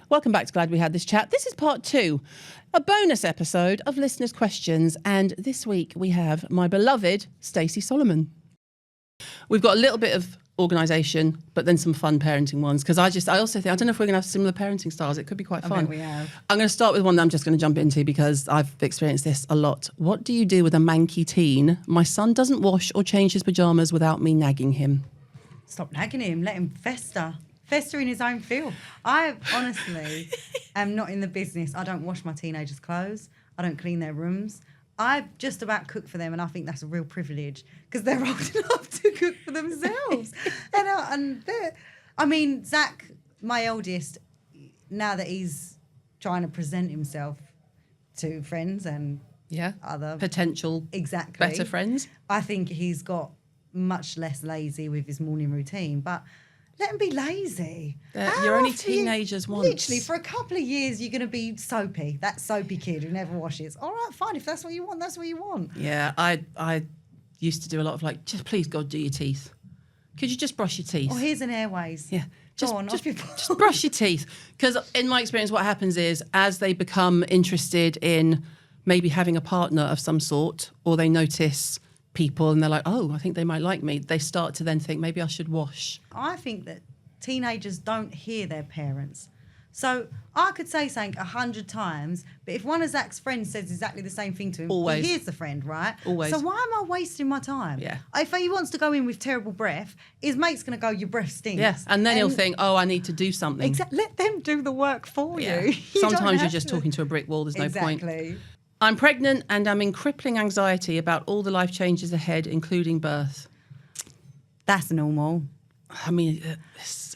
Welcome back to Glad We Had This Chat. This is part 2, a bonus episode of listeners' questions. And this week we have my beloved Stacey Solomon. We've got a little bit of organisation, but then some fun parenting ones. Because I also think, I don't know if we're going to have similar parenting styles. It could be quite fun. I bet we have. I'm going to start with one that I'm just going to jump into because I've experienced this a lot. What do you do with a manky teen? My son doesn't wash or change his pyjamas without me nagging him. Stop nagging him. Let him fester in his own filth. I honestly am not in the business. I don't wash my teenagers' clothes. I don't clean their rooms. I just about cook for them, and I think that's a real privilege because they're old enough to cook for themselves. Zach, my eldest, now that he's trying to present himself to friends and other potential better friends, I think he's got much less lazy with his morning routine, but let him be lazy. You're only teenagers once. Literally, for a couple of years, you're going to be soapy. That soapy kid who never washes. All right, fine. If that's what you want, that's what you want. Yeah, I used to do a lot of just please God, do your teeth. Could you just brush your teeth? Oh, here's an airways. Yeah. Just just brush your teeth. Because in my experience, what happens is as they become interested in maybe having a partner of some sort, or they notice people and they're like, oh, I think they might like me, they start to then think maybe I should wash. I think that teenagers don't hear their parents. So I could say something 100 times, but if one of Zach's friends says exactly the same thing to him, always. He hears the friend, right? Always. So why am I wasting my time? Yeah. If he wants to go in with terrible breath, his mate's going to go, your breath stinks. Yes, and then he'll think, oh, I need to do something. Exactly. Let them do the work for you. Sometimes you're just talking to a brick wall, there's no point. Exactly. I'm pregnant and I'm in crippling anxiety about all the life changes ahead, including birth. That's normal. I mean,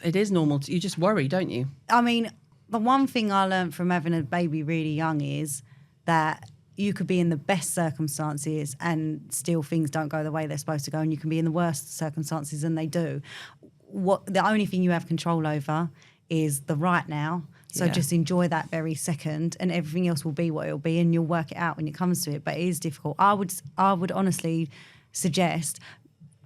it is normal. You just worry, don't you? I mean, the one thing I learned from having a baby really young is that you could be in the best circumstances and still things don't go the way they're supposed to go, and you can be in the worst circumstances and they do. The only thing you have control over is the right now. So just enjoy that very second, and everything else will be what it'll be, and you'll work it out when it comes to it. But it is difficult. I would honestly suggest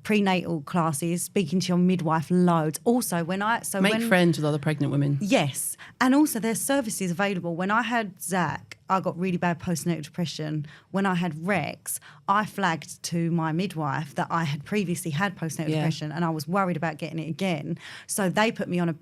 prenatal classes, speaking to your midwife loads. Also, make friends with other pregnant women. Yes, and also there's services available. When I had Zach, I got really bad postnatal depression. When I had Rex, I flagged to my midwife that I had previously had postnatal depression, and I was worried about getting it again. So they put me on a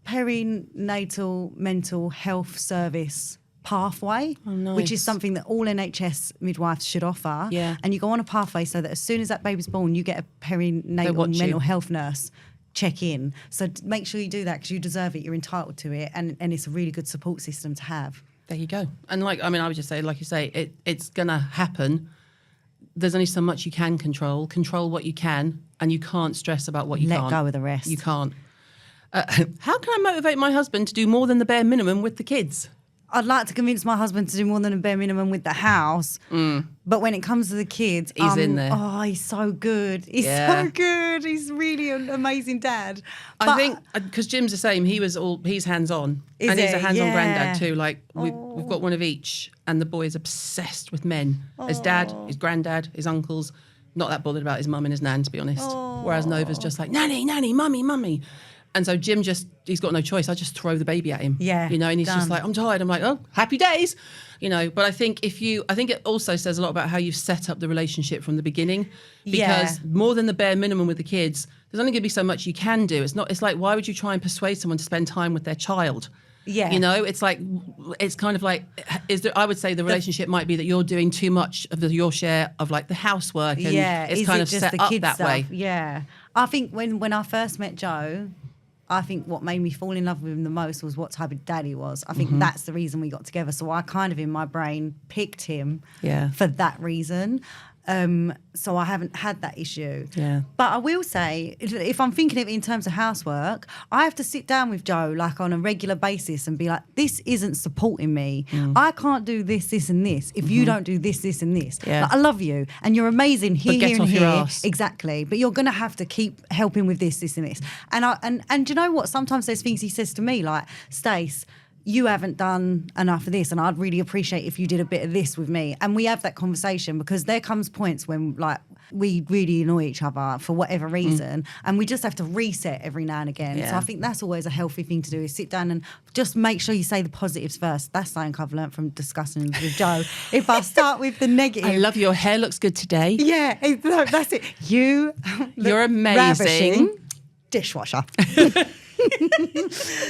perinatal mental health service pathway, which is something that all NHS midwives should offer. Yeah. And you go on a pathway so that as soon as that baby's born, you get a perinatal mental health nurse check in. So make sure you do that because you deserve it. You're entitled to it. And it's a really good support system to have. There you go. And I would just say, like you say, it's going to happen. There's only so much you can control. Control what you can, and you can't stress about what you can't. Let go of the rest. You can't. How can I motivate my husband to do more than the bare minimum with the kids? I'd like to convince my husband to do more than a bare minimum with the house. But when it comes to the kids... He's in there. Oh, he's so good. He's so good. He's really an amazing dad. I think, because Jim's the same, he's hands-on. And he's a hands-on granddad too. We've got one of each, and the boy is obsessed with men. His dad, his granddad, his uncles. Not that bothered about his mum and his nan, to be honest. Whereas Nova's just like, nanny, mummy. And so Jim he's got no choice. I just throw the baby at him. Yeah. And he's just like, I'm tired. I'm like, oh, happy days. But I think I think it also says a lot about how you've set up the relationship from the beginning. Because more than the bare minimum with the kids, there's only going to be so much you can do. It's like, why would you try and persuade someone to spend time with their child? Yeah. It's kind of like, I would say the relationship might be that you're doing too much of your share of like the housework. And it's kind of just set the up kids that stuff? way. Yeah. I think when I first met Joe, I think what made me fall in love with him the most was what type of dad he was. I think that's the reason we got together. So I kind of, in my brain, picked him for that reason. So I haven't had that issue. Yeah. But I will say, if I'm thinking of it in terms of housework, I have to sit down with Joe like on a regular basis and be like, this isn't supporting me. I can't do this, this and this if you don't do this, this and this. Yeah. Like, I love you and you're amazing here, get here off and your here. arse. Exactly. But you're going to have to keep helping with this, this and this. And do you know what? Sometimes there's things he says to me like, Stace, you haven't done enough of this, and I'd really appreciate if you did a bit of this with me. And we have that conversation, because there comes points when like we really annoy each other for whatever reason, and we just have to reset every now and again. Yeah. So I think that's always a healthy thing to do, is sit down and just make sure you say the positives first. That's something I've learned from discussing with Joe. If I start with the negative. I love your hair, looks good today. Yeah, no, that's it. You're amazing. Ravishing. Dishwasher.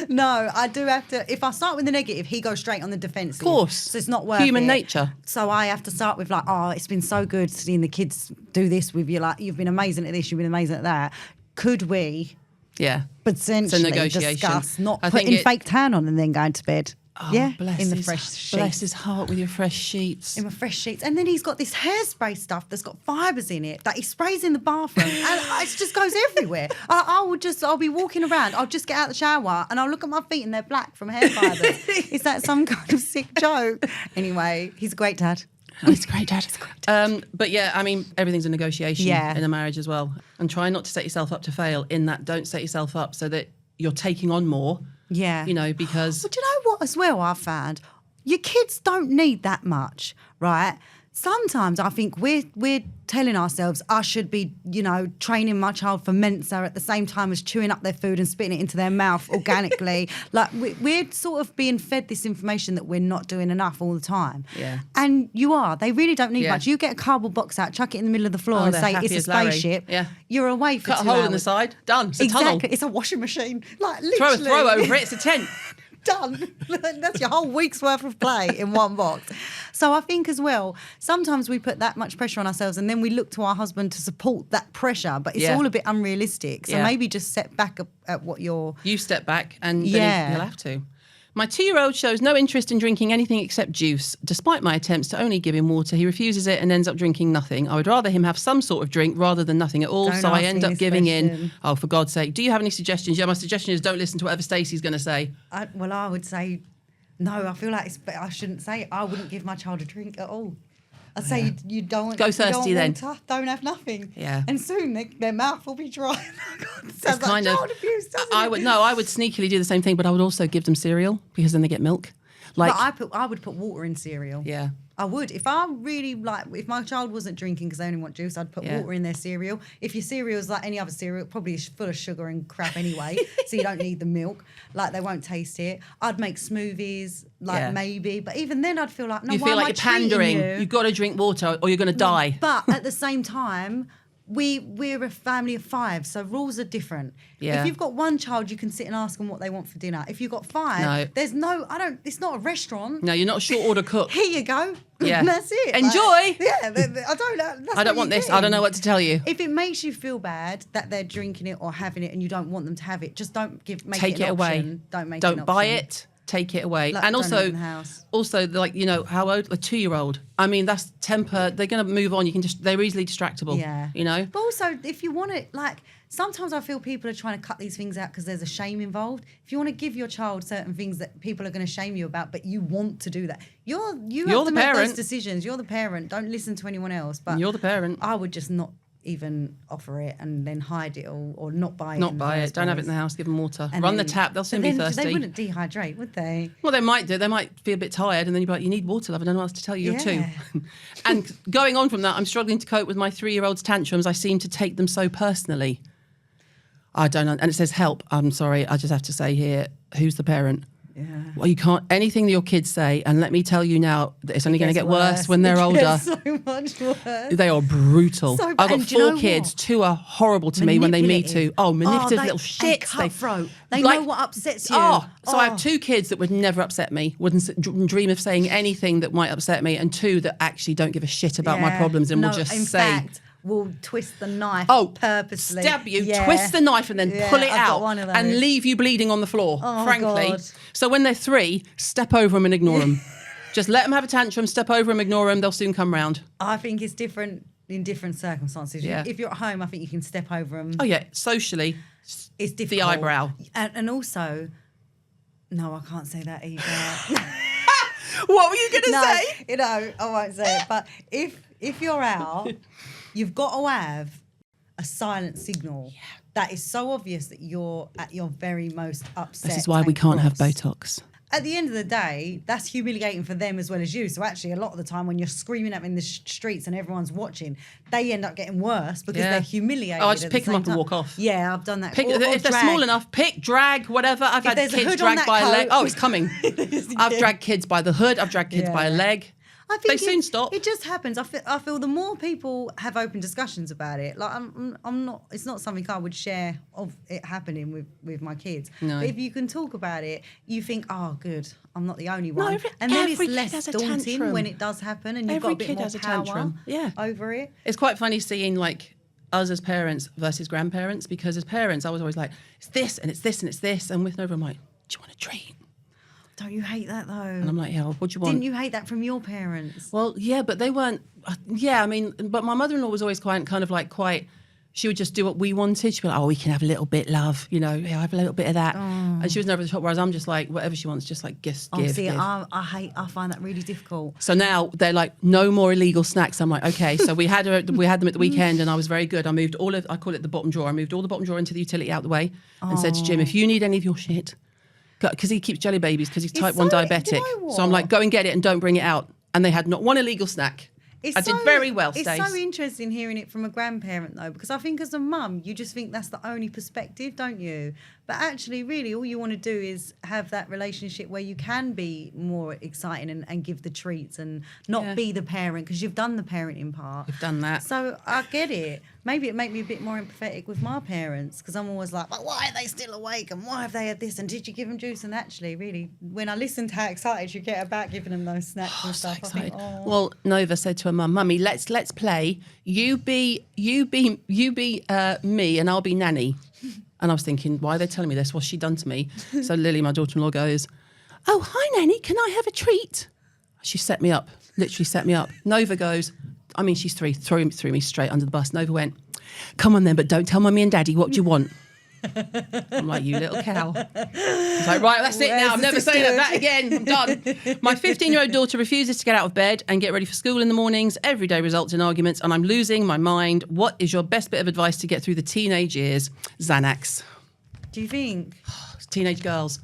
No, I do have to. If I start with the negative, he goes straight on the defensive. Of course. So it's not worth Human it. nature. So I have to start with like, oh, it's been so good seeing the kids do this with you. Like, you've been amazing at this, you've been amazing at that. Could we Yeah. potentially negotiation. discuss not I think putting fake tan on and then going to bed? Oh, yeah, bless in the his, fresh sheets. Bless his heart with your fresh sheets. In my fresh sheets. And then he's got this hairspray stuff that's got fibres in it that he sprays in the bathroom, and it just goes everywhere. I'll be walking around, I'll just get out of the shower and I'll look at my feet and they're black from hair fibres. Is that some kind of sick joke? Anyway, he's a great dad. Oh, he's a great dad. But yeah, I mean, everything's a negotiation in a marriage as well. And try not to set yourself up to fail in that. Don't set yourself up so that you're taking on more. Yeah. You know, because... But you know what as well I've found? Your kids don't need that much, right? Sometimes I think we're telling ourselves I should be, you know, training my child for Mensa at the same time as chewing up their food and spitting it into their mouth organically. Like we're sort of being fed this information that we're not doing enough all the time. Yeah. And you are. They really don't need much. You get a cardboard box out, chuck it in the middle of the floor and say it's a spaceship. Yeah. You're away for 2 hours. Cut a hole in the side. Done. It's a tunnel. It's a washing machine. Like literally. Throw over it. It's a tent. Done. That's your whole week's worth of play in one box. So I think as well, sometimes we put that much pressure on ourselves and then we look to our husband to support that pressure, but it's all a bit unrealistic. So maybe just set back at what you're... You step back and then you'll have to. My 2-year-old shows no interest in drinking anything except juice. Despite my attempts to only give him water, he refuses it and ends up drinking nothing. I would rather him have some sort of drink rather than nothing at all, so I end up giving in. Oh, for God's sake. Do you have any suggestions? Yeah, my suggestion is don't listen to whatever Stacey's going to say. I would say, no, I feel like I shouldn't say it. I wouldn't give my child a drink at all. I'd say you don't go thirsty then. Water, don't have nothing. Yeah. And soon their mouth will be dry. Sounds like child abuse, doesn't it? I would sneakily do the same thing, but I would also give them cereal because then they get milk. Like but I would put water in cereal. Yeah. I would. If I really if my child wasn't drinking because they only want juice, I'd put water in their cereal. If your cereal is like any other cereal, probably is full of sugar and crap anyway, so you don't need the milk. Like they won't taste it. I'd make smoothies, maybe, but even then I'd feel like, no, you why feel like am I you're pandering. You've got to drink water or you're going to die. But at the same time, we're a family of 5, so rules are different. Yeah. If you've got one child, you can sit and ask them what they want for dinner. If you've got 5, it's not a restaurant. No, you're not a short order cook. Here you go. Yeah. That's it. Enjoy. I don't want this. I don't know what to tell you. If it makes you feel bad that they're drinking it or having it and you don't want them to have it, just don't take it away. Don't buy it. Take it away. Like, and also, like, you know, how old? A 2-year-old. I mean, that's temper. They're going to move on. They're easily distractible. Yeah. You know? But also, if you want it, like, sometimes I feel people are trying to cut these things out because there's a shame involved. If you want to give your child certain things that people are going to shame you about, but you want to do that, you have to make those decisions. You're the parent. Don't listen to anyone else. But you're the parent. I would just not even offer it and then hide it or not buy it. Not buy it. Don't have it in the house. Give them water. Run the tap. They'll soon be thirsty. They wouldn't dehydrate, would they? Well, they might do. They might feel a bit tired and then you'd be like, you need water, love. I don't know what else to tell you. You're 2. And going on from that, I'm struggling to cope with my 3-year-old's tantrums. I seem to take them so personally. I don't know. And it says help. I'm sorry. I just have to say here, who's the parent? Yeah. Well, you can't, anything that your kids say, and let me tell you now, that it's only going to get worse when they're older. So much worse. They are brutal. So, I've got 4 kids. 2 are horrible to me when they meet 2. Oh, manipulative little shits. Cutthroat. They know what upsets you. I have 2 kids that would never upset me, wouldn't dream of saying anything that might upset me, and 2 that actually don't give a shit about my problems and will just say... will twist the knife purposely. Stab you, twist the knife and then pull it out and leave you bleeding on the floor, frankly. God. So when they're 3, step over them and ignore them. Just let them have a tantrum, step over them, ignore them, they'll soon come round. I think it's different in different circumstances. Yeah. If you're at home, I think you can step over them. Oh, yeah, socially, it's difficult. The eyebrow. And also, no, I can't say that either. What were you going to say? You know, I won't say it. But if you're out... You've got to have a silent signal that is so obvious that you're at your very most upset. This is why we can't have Botox. at the end of the day, that's humiliating for them as well as you. So actually, a lot of the time when you're screaming at them in the streets and everyone's watching, they end up getting worse because they're humiliated. Oh, I just pick them up and walk off. Yeah, I've done that. If they're small enough, drag, whatever. I've had kids dragged by a leg. Oh, it's coming. I've dragged kids by the hood. I've dragged kids by a leg. I think they soon stop. It just happens. I feel the more people have open discussions about it, like I'm not. It's not something I would share of it happening with my kids. No. But if you can talk about it, you think, oh, good, I'm not the only one. And then it's less daunting when it does happen, and you've got a bit more power over it. It's quite funny seeing like us as parents versus grandparents, because as parents, I was always like, it's this and it's this and it's this, and with Nova, I'm like, do you want a treat? Don't you hate that though? And I'm like, yeah, well, what do you want? Didn't you hate that from your parents? Well, yeah, but they weren't. Yeah, I mean, but my mother-in-law was always quite. She would just do what we wanted. She'd be like, oh, we can have a little bit, love. You know, have a little bit of that. And she was never the top. Whereas I'm just like, whatever she wants, just like give. See, I find that really difficult. So now they're like, no more illegal snacks. I'm like, okay. So we had them at the weekend, and I was very good. I moved I call it the bottom drawer. I moved all the bottom drawer into the utility out the way, and said to Jim, if you need any of your shit. Because he keeps jelly babies because he's type 1 diabetic. So I'm like, go and get it and don't bring it out. And they had not one illegal snack. I did very well, Stace. It's so interesting hearing it from a grandparent, though, because I think as a mum, you just think that's the only perspective, don't you? But actually, really, all you want to do is have that relationship where you can be more exciting and give the treats and not be the parent, because you've done the parenting part. You've done that. So I get it. Maybe it made me a bit more empathetic with my parents, because I'm always like, why are they still awake? And why have they had this? And did you give them juice? And actually, really, when I listen to how excited you get about giving them those snacks and stuff, so I think, Well, Nova said to her mum, Mummy, let's play. You be me, and I'll be Nanny. And I was thinking, why are they telling me this? What's she done to me? So Lily, my daughter-in-law, goes, oh, hi, Nanny, can I have a treat? She set me up, literally set me up. Nova goes, I mean, she's 3, threw me straight under the bus. Nova went, come on then, but don't tell Mummy and Daddy, what do you want? I'm like, you little cow. It's like, right, that's it now. I'm never saying that again. I'm done. My 15-year-old daughter refuses to get out of bed and get ready for school in the mornings. Every day results in arguments, and I'm losing my mind. What is your best bit of advice to get through the teenage years? Xanax. Do you think? Teenage girls.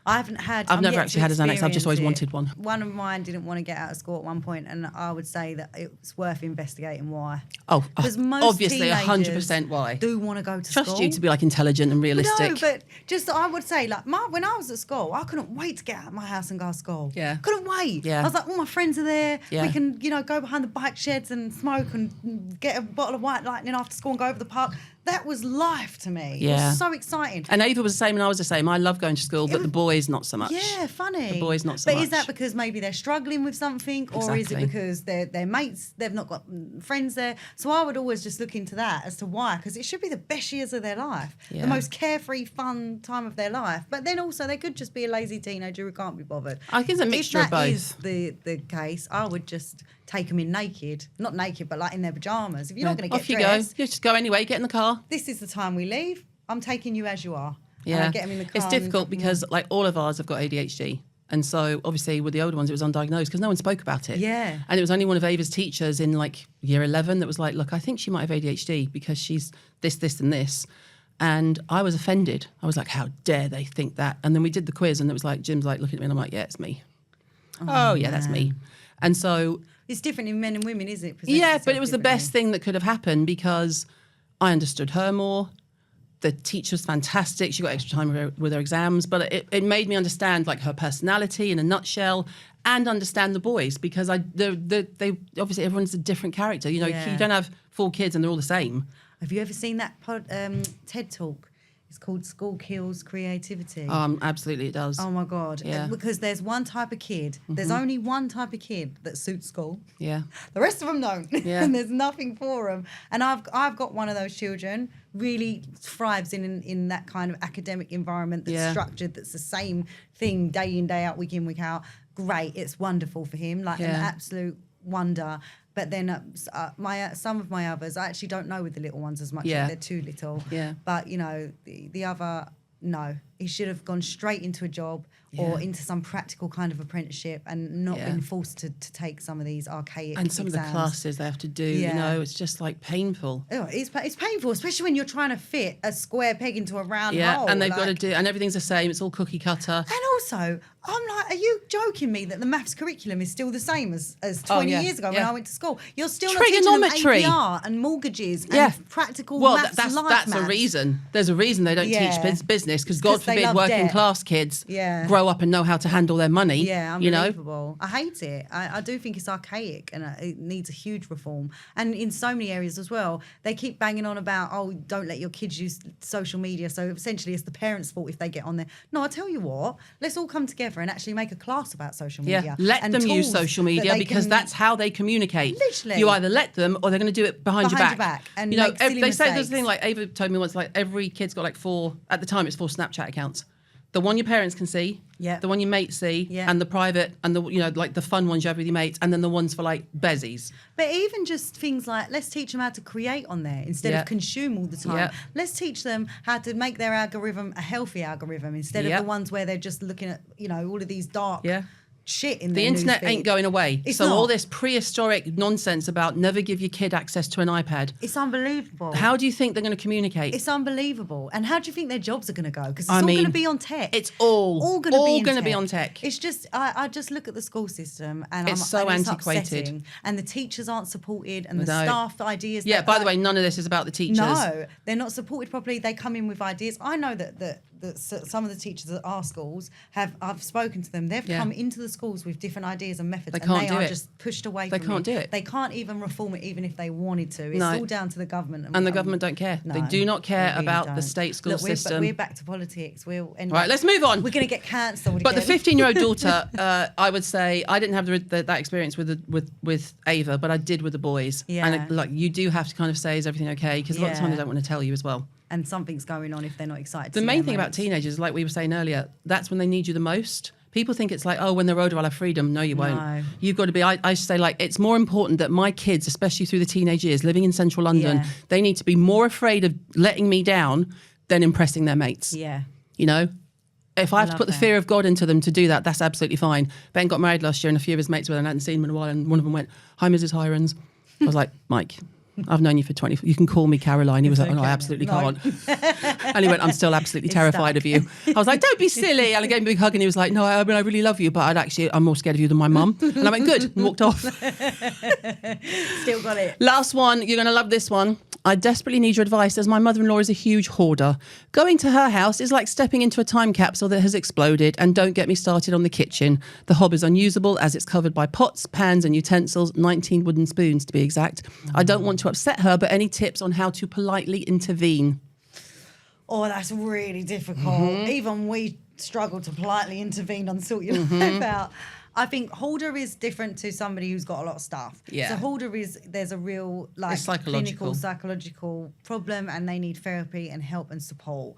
I've never actually had a Xanax. I've just always wanted one. One of mine didn't want to get out of school at one point, and I would say that it's worth investigating why. Oh, because most obviously 100% why. Do want to go to school. Trust you to be like intelligent and realistic. No, but just I would say like when I was at school, I couldn't wait to get out of my house and go to school. Yeah, couldn't wait. Yeah, I was like, all my friends are there. Yeah. We can go behind the bike sheds and smoke and get a bottle of White Lightning after school and go over the park. That was life to me. Yeah. It was so exciting. And Ava was the same and I was the same. I love going to school, but the boys not so much. Yeah, funny. The boys not so much. But is that because maybe they're struggling with something, or is it because their mates, they've not got friends there? So I would always just look into that as to why, because it should be the best years of their life, the most carefree, fun time of their life. But then also they could just be a lazy teenager who can't be bothered. I think it's a mixture of both. If that is the case, I would just take them in naked. Not naked, but like in their pyjamas. If you're not going to get dressed. Off you go. You just go anyway, get in the car. This is the time we leave. I'm taking you as you are. Yeah. And I get them in the car. It's difficult because like all of ours have got ADHD. And so obviously with the older ones, it was undiagnosed because no one spoke about it. Yeah. And it was only one of Ava's teachers in like year 11 that was like, look, I think she might have ADHD because she's this, and this. And I was offended. I was like, how dare they think that? And then we did the quiz and it was like, Jim's like looking at me and I'm like, yeah, it's me. Oh yeah, that's me. And so... It's different in men and women, is it? Yeah, but it was the best thing that could have happened because I understood her more. The teacher's fantastic. She got extra time with her exams, but it made me understand like her personality in a nutshell and understand the boys because they obviously everyone's a different character. You know, you don't have 4 kids and they're all the same. Have you ever seen that TED Talk? It's called School Kills Creativity. Absolutely it does. Oh, my God. Yeah. Because there's one type of kid. Mm-hmm. There's only one type of kid that suits school. Yeah. The rest of them don't. Yeah. And there's nothing for them. And I've got one of those children, really thrives in that kind of academic environment that's structured, that's the same thing day in, day out, week in, week out. Great. It's wonderful for him. Like an absolute wonder. But then some of my others, I actually don't know with the little ones as much. They're too little. Yeah. But, you know, the other, no. he should have gone straight into a job or into some practical kind of apprenticeship and not been forced to take some of these archaic and some exams. of the classes they have to do. You know, it's just like painful. Oh, it's painful, especially when you're trying to fit a square peg into a round hole. And they've got to do, and everything's the same. It's all cookie cutter. And also, I'm like, are you joking me that the maths curriculum is still the same as 20 years ago when I went to school? You're still not teaching them APR and mortgages and practical maths and life that's maths. a reason. There's a reason they don't teach business, because God forbid working class kids grow up and know how to handle their money. Yeah, unbelievable. I hate it. I do think it's archaic and it needs a huge reform. And in so many areas as well, they keep banging on about, oh, don't let your kids use social media. So essentially it's the parents' fault if they get on there. No, I tell you what, let's all come together and actually make a class about social media. Yeah, let them use social media because that's how they communicate. Literally. You either let them or they're going to do it behind your back. And you know, make silly they say there's mistakes. a thing like Ava told me once, like every kid's got like 4, at the time it's 4 Snapchat accounts. The one your parents can see, the one your mates see, and the private, and the, you know, like the fun ones you have with your mates, and then the ones for like bezies. But even just things like, let's teach them how to create on there instead of consume all the time. Let's teach them how to make their algorithm a healthy algorithm instead of the ones where they're just looking at, you know, all of these dark shit in the their internet newsfeed. ain't going away. It's so not. all this prehistoric nonsense about never give your kid access to an iPad. It's unbelievable. How do you think they're going to communicate? It's unbelievable. And how do you think their jobs are going to go? Because it's all going to be on tech. It's all going to be on tech. It's just, I just look at the school system and it's antiquated. Upsetting. And the teachers aren't supported and the staff ideas. Yeah, by the way, none of this is about the teachers. No, they're not supported properly. They come in with ideas. I know that some of the teachers at our schools I've spoken to them. They've come into the schools with different ideas and methods, and they are just pushed away. They can't do it. They can't even reform it, even if they wanted to. It's all down to the government, and the government don't care. No, they do not care really about don't. the state school Look, system. We're back to politics. Right, let's move on. We're going to get cancelled. But again. The 15-year-old daughter, I would say, I didn't have that experience with Ava, but I did with the boys. Yeah. And like you do have to kind of say, is everything okay? Because a lot of times they don't want to tell you as well. And something's going on if they're not excited. The main thing about teenagers, like we were saying earlier, that's when they need you the most. People think it's like, oh, when they're older, I'll have freedom. No, you won't. No. You've got to be, I say, like, it's more important that my kids, especially through the teenage years, living in central London, they need to be more afraid of letting me down than impressing their mates. Yeah. You know? If I have to put the fear of God into them to do that, that's absolutely fine. Ben got married last year and a few of his mates were there and I hadn't seen him in a while, and one of them went, hi, Mrs. Hirons. I was like, Mike, I've known you for 20. You can call me Caroline. He was like, oh, no, I absolutely can't. And he went, I'm still absolutely terrified of you. I was like, don't be silly. And I gave him a big hug and he was like, no, I really love you, but I'm more scared of you than my mum. And I went, good, and walked off. Still got it. Last one. You're going to love this one. I desperately need your advice as my mother-in-law is a huge hoarder. Going to her house is like stepping into a time capsule that has exploded, and don't get me started on the kitchen. The hob is unusable as it's covered by pots, pans and utensils, 19 wooden spoons to be exact. I don't want to upset her, but any tips on how to politely intervene? Oh, that's really difficult. Even we struggle to politely intervene on sort your life out. I think hoarder is different to somebody who's got a lot of stuff. Yeah. So hoarder there's a real clinical, psychological problem, and they need therapy and help and support.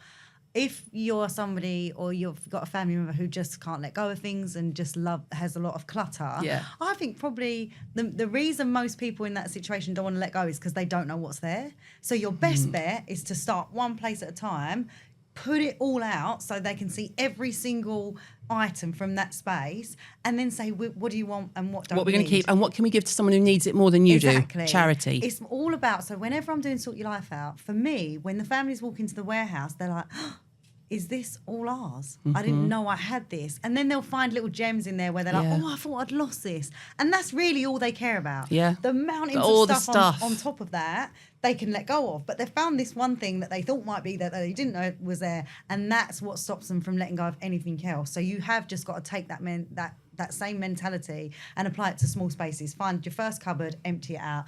If you're somebody or you've got a family member who just can't let go of things and just has a lot of clutter, I think probably the reason most people in that situation don't want to let go is because they don't know what's there. So your best bet is to start one place at a time, put it all out so they can see every single item from that space, and then say, what do you want and what don't What we're we going to need? keep and what can we give to someone who needs it more than you do? Charity. It's all about, so whenever I'm doing Sort Your Life Out, for me, when the families walk into the warehouse, they're like, is this all ours? I didn't know I had this. And then they'll find little gems in there where they're like, oh, I thought I'd lost this. And that's really all they care about. Yeah. The mountains All of the stuff on top of that, they can let go of. But they found this one thing that they thought might be that they didn't know was there. And that's what stops them from letting go of anything else. So you have just got to take that same mentality and apply it to small spaces. Find your first cupboard, empty it out,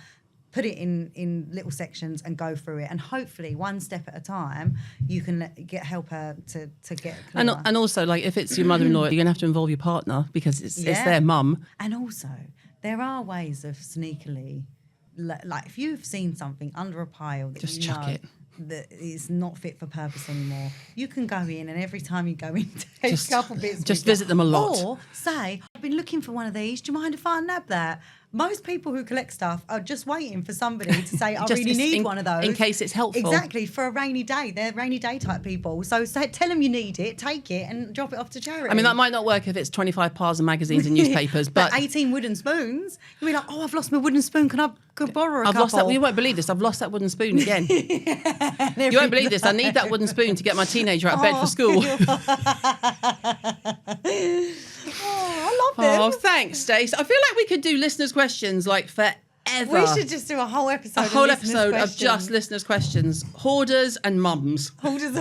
put it in little sections and go through it. And hopefully, one step at a time, you can help her to get clearer. And also, like, if it's your mother-in-law, you're going to have to involve your partner because it's their mum. And also, there are ways of sneakily, like if you've seen something under a pile that just you chuck know it. that is not fit for purpose anymore, you can go in and every time you go in, take a couple bits. Just visit them a lot. Or say, I've been looking for one of these. Do you mind if I nab that? most people who collect stuff are just waiting for somebody to say, I really need one of those. In case it's helpful. Exactly, for a rainy day. They're rainy day type people. So tell them you need it, take it, and drop it off to charity. I mean, that might not work if it's 25 piles of magazines and newspapers, but 18 wooden spoons. You'll be like, oh, I've lost my wooden spoon. Can I borrow a couple? Lost that. You won't believe this. I've lost that wooden spoon again. You won't believe this. I need that wooden spoon to get my teenager out of bed for school. I love them. Oh, thanks, Stace. I feel like we could do listeners' questions like forever. We should just do a whole episode. Of just listeners' questions. Hoarders and mums. Hoarders,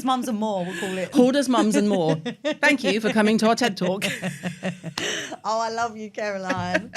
mums and more, we'll call it. Hoarders, mums and more. Thank you for coming to our TED Talk. Oh, I love you, Caroline.